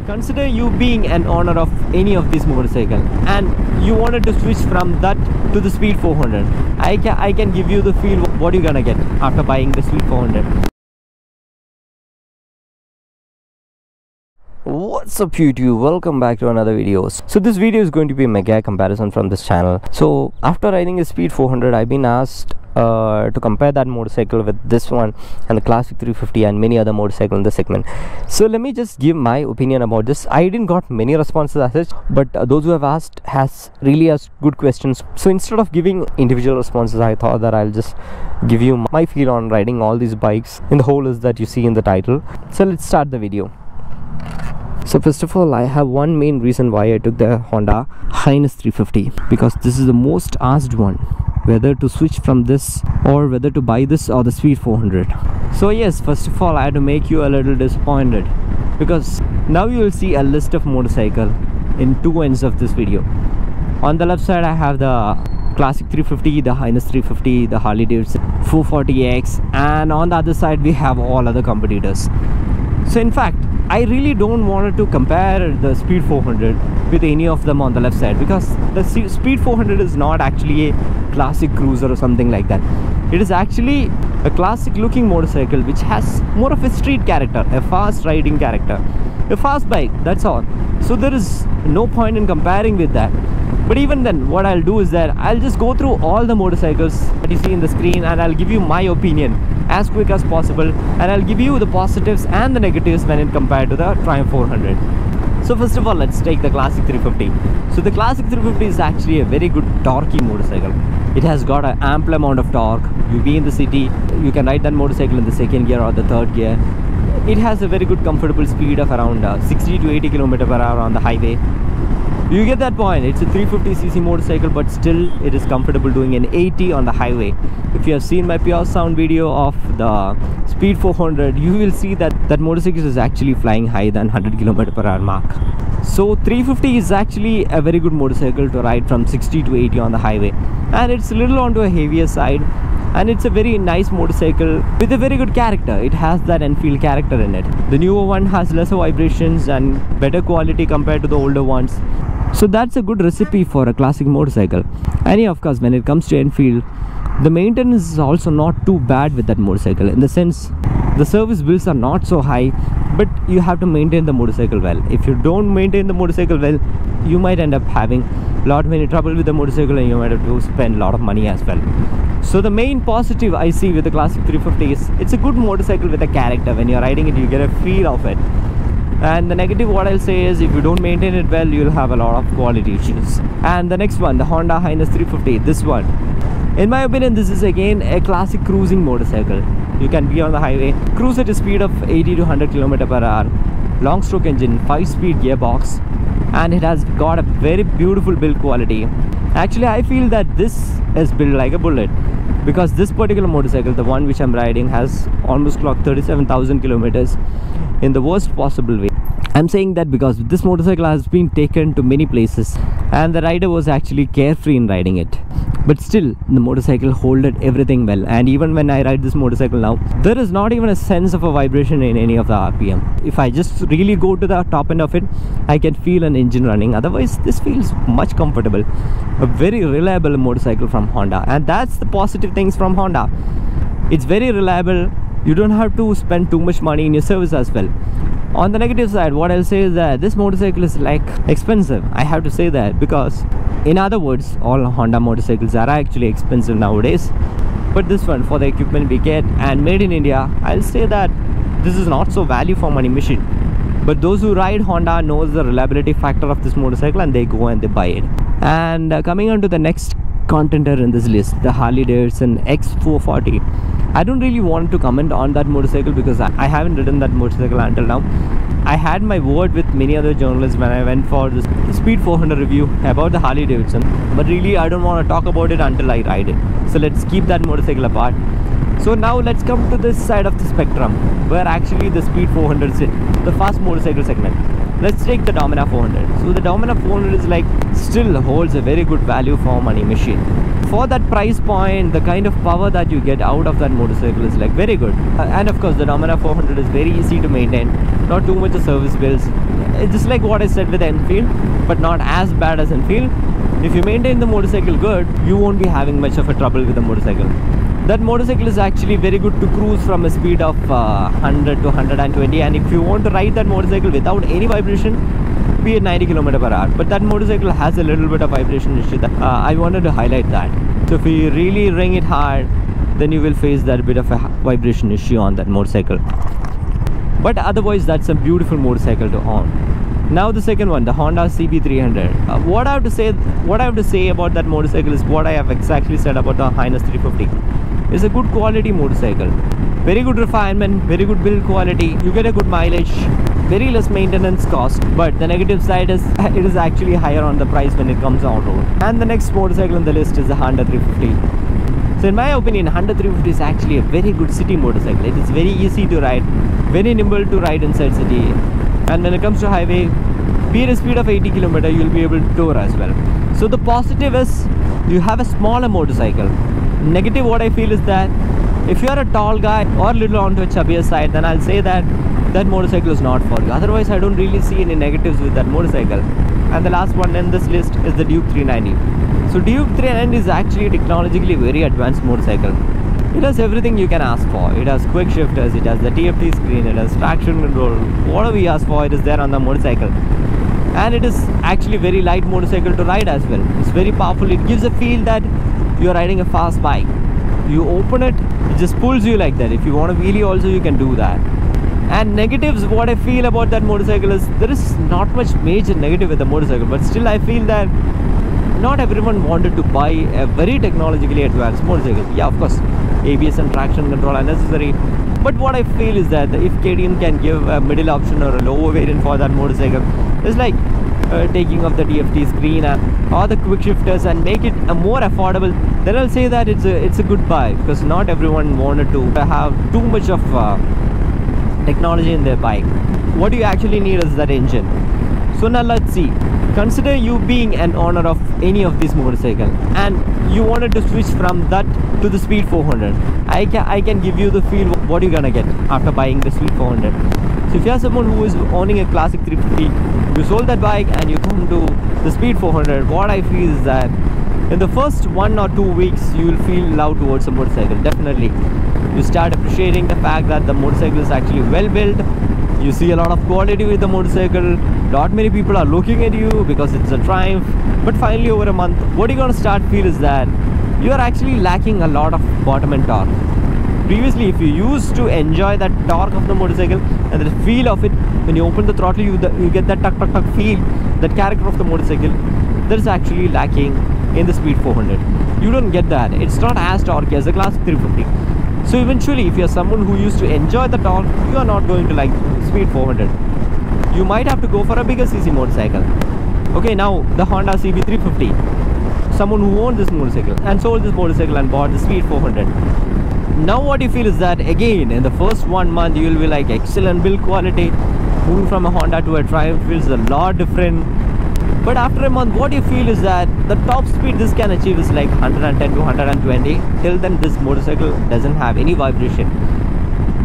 Consider you being an owner of any of these motorcycles and you wanted to switch from that to the Speed 400. I can give you the feel what you're gonna get after buying the Speed 400. What's up YouTube, welcome back to another video. So this video is going to be a mega comparison from this channel. So after riding a Speed 400, I've been asked to compare that motorcycle with this one and the Classic 350 and many other motorcycles in the segment. So let me just give my opinion about this. I didn't got many responses as such, but those who have asked has really asked good questions. So instead of giving individual responses, I thought that I'll just give you my feel on riding all these bikes in the whole list that you see in the title. So let's start the video. So first of all, I have one main reason why I took the Honda Hness 350, because this is the most asked one, whether to switch from this or whether to buy this or the Speed 400. So yes, first of all, I had to make you a little disappointed, because now you will see a list of motorcycle in two ends of this video. On the left side, I have the Classic 350, the Hness 350, the Harley Davidson 440X, and on the other side we have all other competitors. So in fact, I really don't want to compare the Speed 400 with any of them on the left side, because the Speed 400 is not actually a classic cruiser or something like that. It is actually a classic looking motorcycle which has more of a street character, a fast riding character, a fast bike, that's all. So there is no point in comparing with that. But even then, what I'll do is that I'll just go through all the motorcycles that you see in the screen and I'll give you my opinion as quick as possible, and I'll give you the positives and the negatives when it compared to the Triumph 400. So first of all, let's take the Classic 350. So the Classic 350 is actually a very good torquey motorcycle. It has got an ample amount of torque. You be in the city, you can ride that motorcycle in the second gear or the third gear. It has a very good comfortable speed of around 60 to 80 km/h on the highway. You get that point. It's a 350cc motorcycle, but still it is comfortable doing an 80 on the highway. If you have seen my pure sound video of the Speed 400, you will see that that motorcycle is actually flying higher than 100 km/h mark. So 350 is actually a very good motorcycle to ride from 60 to 80 on the highway, and it's a little onto a heavier side, and it's a very nice motorcycle with a very good character. It has that Enfield character in it. The newer one has lesser vibrations and better quality compared to the older ones. So that's a good recipe for a classic motorcycle. And yeah, of course, when it comes to Enfield, the maintenance is also not too bad with that motorcycle, in the sense the service bills are not so high, but you have to maintain the motorcycle well. If you don't maintain the motorcycle well, you might end up having a lot of trouble with the motorcycle, and you might have to spend a lot of money as well. So the main positive I see with the Classic 350 is it's a good motorcycle with a character. When you're riding it, you get a feel of it. And the negative, what I'll say, is if you don't maintain it well, you'll have a lot of quality issues. And the next one, the Honda Hness 350, this one, in my opinion, this is again a classic cruising motorcycle. You can be on the highway, cruise at a speed of 80 to 100 km/h, long stroke engine, 5-speed gearbox, and it has got a very beautiful build quality. Actually, I feel that this is built like a bullet, because this particular motorcycle, the one which I'm riding, has almost clocked 37,000 kilometers in the worst possible way. I'm saying that because this motorcycle has been taken to many places and the rider was actually carefree in riding it, but still the motorcycle holded everything well. And even when I ride this motorcycle now, there is not even a sense of a vibration in any of the RPM. If I just really go to the top end of it, I can feel an engine running. Otherwise, this feels much comfortable. A very reliable motorcycle from Honda, and that's the positive things from Honda. It's very reliable. You don't have to spend too much money in your service as well. On the negative side, what I'll say is that this motorcycle is like expensive. I have to say that, because in other words, all Honda motorcycles are actually expensive nowadays. But this one, for the equipment we get and made in India, I'll say that this is not so value for money machine. But those who ride Honda knows the reliability factor of this motorcycle, and they go and they buy it. And coming on to the next contender in this list, the Harley Davidson X440. I don't really want to comment on that motorcycle because I haven't ridden that motorcycle until now. I had my word with many other journalists when I went for the Speed 400 review about the Harley Davidson, but really I don't want to talk about it until I ride it. So let's keep that motorcycle apart. So now let's come to this side of the spectrum, where actually the Speed 400 sit, the fast motorcycle segment. let's take the Dominar 400. So the Dominar 400 is like still holds a very good value for money machine. For that price point, the kind of power that you get out of that motorcycle is like very good. And of course the Dominar 400 is very easy to maintain, not too much of service bills. It's just like what I said with Enfield, but not as bad as Enfield. If you maintain the motorcycle good, you won't be having much of a trouble with the motorcycle. That motorcycle is actually very good to cruise from a speed of 100 to 120, and if you want to ride that motorcycle without any vibration, be at 90 km/h. But that motorcycle has a little bit of vibration issue that I wanted to highlight that. So if you really ring it hard, then you will face that bit of a vibration issue on that motorcycle. But otherwise, that's a beautiful motorcycle to own. Now the second one, the Honda CB300. What I have to say about that motorcycle is what I have exactly said about the Hness 350. It's a good quality motorcycle, very good refinement, very good build quality. You get a good mileage, very less maintenance cost. But the negative side is it is actually higher on the price when it comes on road. And the next motorcycle on the list is the Honda 350. So in my opinion, Honda 350 is actually a very good city motorcycle. It is very easy to ride, very nimble to ride inside city. And when it comes to highway, be at a speed of 80 km, you'll be able to tour as well. So the positive is you have a smaller motorcycle. Negative, what I feel is that if you are a tall guy or little onto a chubbier side, then I'll say that that motorcycle is not for you. Otherwise, I don't really see any negatives with that motorcycle. And the last one in this list is the Duke 390. So Duke 390 is actually technologically very advanced motorcycle. It has everything you can ask for. It has quick shifters, it has the TFT screen, it has traction control. Whatever you ask for, it is there on the motorcycle. And it is actually very light motorcycle to ride as well. It's very powerful. It gives a feel that you are riding a fast bike. You open it, it just pulls you like that. If you want to wheelie also, you can do that. And negatives, what I feel about that motorcycle is there is not much major negative with the motorcycle, but still I feel that not everyone wanted to buy a very technologically advanced motorcycle. Yeah, of course, ABS and traction control are necessary, but what I feel is that if KTM can give a middle option or a lower variant for that motorcycle, it's like taking off the TFT screen or the quick shifters and make it more affordable, then I'll say that it's a good buy, because not everyone wanted to have too much of technology in their bike. What you actually need is that engine. So now let's see. Consider you being an owner of any of these motorcycles and you wanted to switch from that to the Speed 400. I can give you the feel what you're gonna get after buying the Speed 400. So if you are someone who is owning a classic 350, you sold that bike and you come to the Speed 400, what I feel is that in the first 1 or 2 weeks you will feel love towards the motorcycle. Definitely you start appreciating the fact that the motorcycle is actually well built. You see a lot of quality with the motorcycle. Not many people are looking at you because it's a Triumph. But finally over a month, what you're going to start feel is that you are actually lacking a lot of bottom end torque. Previously, if you used to enjoy that torque of the motorcycle and the feel of it, when you open the throttle, you get that tuck tuck tuck feel, that character of the motorcycle. That is actually lacking in the Speed 400. You don't get that. It's not as torquey as a classic 350. So eventually, if you're someone who used to enjoy the torque, you are not going to like Speed 400. You might have to go for a bigger cc motorcycle. Okay, now the Honda CB350. Someone who owned this motorcycle and sold this motorcycle and bought the Speed 400. Now what you feel is that again in the first 1 month you will be like excellent build quality. Moving from a Honda to a Triumph feels a lot different. But after a month, what you feel is that the top speed this can achieve is like 110 to 120. Till then, this motorcycle doesn't have any vibration.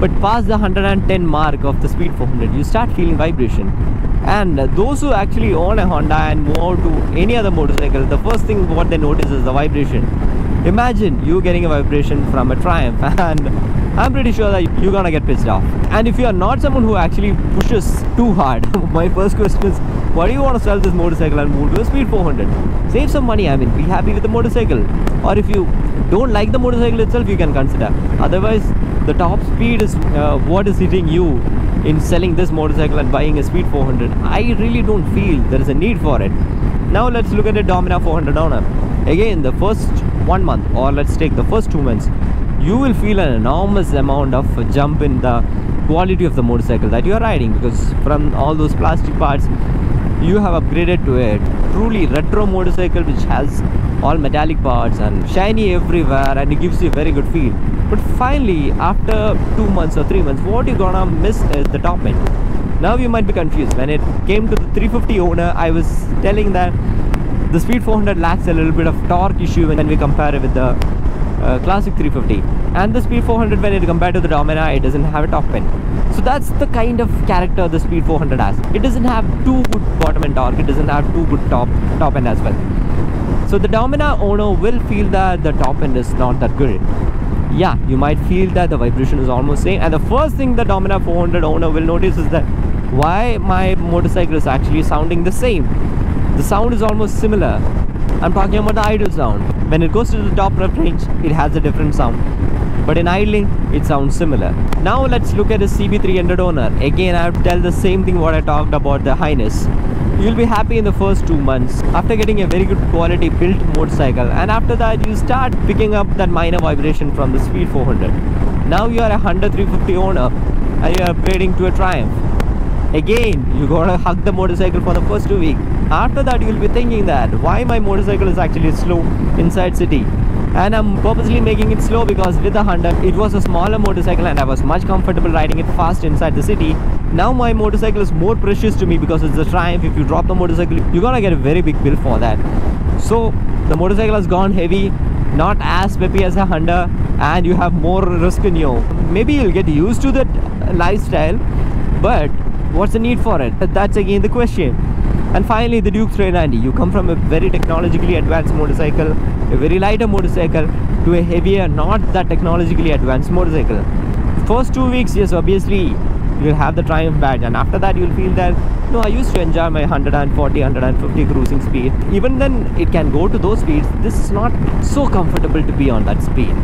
But past the 110 mark of the Speed 400, you start feeling vibration. And those who actually own a Honda and move out to any other motorcycle, the first thing what they notice is the vibration. Imagine you getting a vibration from a Triumph, and I'm pretty sure that you're gonna get pissed off. And if you are not someone who actually pushes too hard, my first question is, why do you want to sell this motorcycle and move to a Speed 400? Save some money, I mean, be happy with the motorcycle. Or if you don't like the motorcycle itself, you can consider. Otherwise, the top speed is what is hitting you in selling this motorcycle and buying a Speed 400. I really don't feel there is a need for it. Now let's look at the Dominar 400 owner. Again, the first 1 month, or let's take the first 2 months, you will feel an enormous amount of jump in the quality of the motorcycle that you are riding, because from all those plastic parts you have upgraded to a truly retro motorcycle which has all metallic parts and shiny everywhere, and it gives you a very good feel. But finally after 2 months or 3 months, what you're gonna miss is the top end. Now you might be confused. When it came to the 350 owner, I was telling that the Speed 400 lacks a little bit of torque issue when we compare it with the classic 350, and the Speed 400, when it compared to the Dominar, it doesn't have a top end. So that's the kind of character the Speed 400 has. It doesn't have too good bottom end torque, it doesn't have too good top end as well. So the Dominar owner will feel that the top end is not that good. Yeah, you might feel that the vibration is almost same, and the first thing the Dominar 400 owner will notice is that why my motorcycle is actually sounding the same. The sound is almost similar. I'm talking about the idle sound. When it goes to the top rep range, it has a different sound, but in idling, it sounds similar. Now let's look at the CB300 owner. Again, I have to tell the same thing what I talked about the Hness. You'll be happy in the first 2 months after getting a very good quality built motorcycle, and after that you start picking up that minor vibration from the Speed 400. Now you are a Honda 350 owner and you are upgrading to a Triumph. Again, you gotta hug the motorcycle for the first 2 weeks. After that you will be thinking that why my motorcycle is actually slow inside city, and I'm purposely making it slow because with the Honda it was a smaller motorcycle and I was much comfortable riding it fast inside the city. Now my motorcycle is more precious to me because it's a Triumph. If you drop the motorcycle, you're gonna get a very big bill for that. So the motorcycle has gone heavy, not as peppy as a Honda, and you have more risk in you. Maybe you'll get used to that lifestyle, but what's the need for it? That's again the question. And finally, the Duke 390. You come from a very technologically advanced motorcycle, a very lighter motorcycle, to a heavier, not that technologically advanced motorcycle. First 2 weeks, yes, obviously you'll have the Triumph badge, and after that you'll feel that no, I used to enjoy my 140, 150 cruising speed. Even then it can go to those speeds. This is not so comfortable to be on that speed.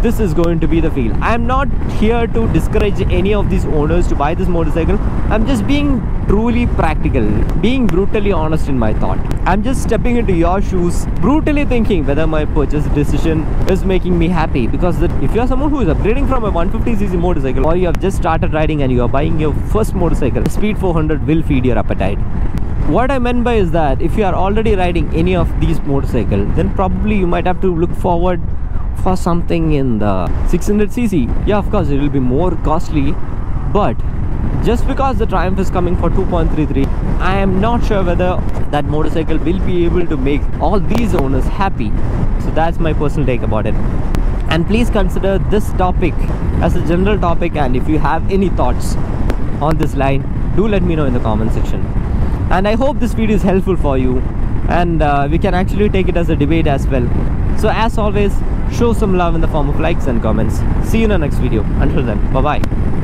This is going to be the feel. I am not here to discourage any of these owners to buy this motorcycle. I'm just being truly practical, being brutally honest in my thought. I'm just stepping into your shoes, brutally thinking whether my purchase decision is making me happy. Because if you're someone who is upgrading from a 150cc motorcycle, or you have just started riding and you are buying your first motorcycle, the Speed 400 will feed your appetite. What I meant by is that if you are already riding any of these motorcycles, then probably you might have to look forward for something in the 600cc. Yeah, of course it will be more costly, but just because the Triumph is coming for 2.33, I am not sure whether that motorcycle will be able to make all these owners happy. So that's my personal take about it. And please consider this topic as a general topic, and if you have any thoughts on this line, do let me know in the comment section. And I hope this video is helpful for you, and we can actually take it as a debate as well. So as always, show some love in the form of likes and comments. See you in the next video. Until then, bye bye.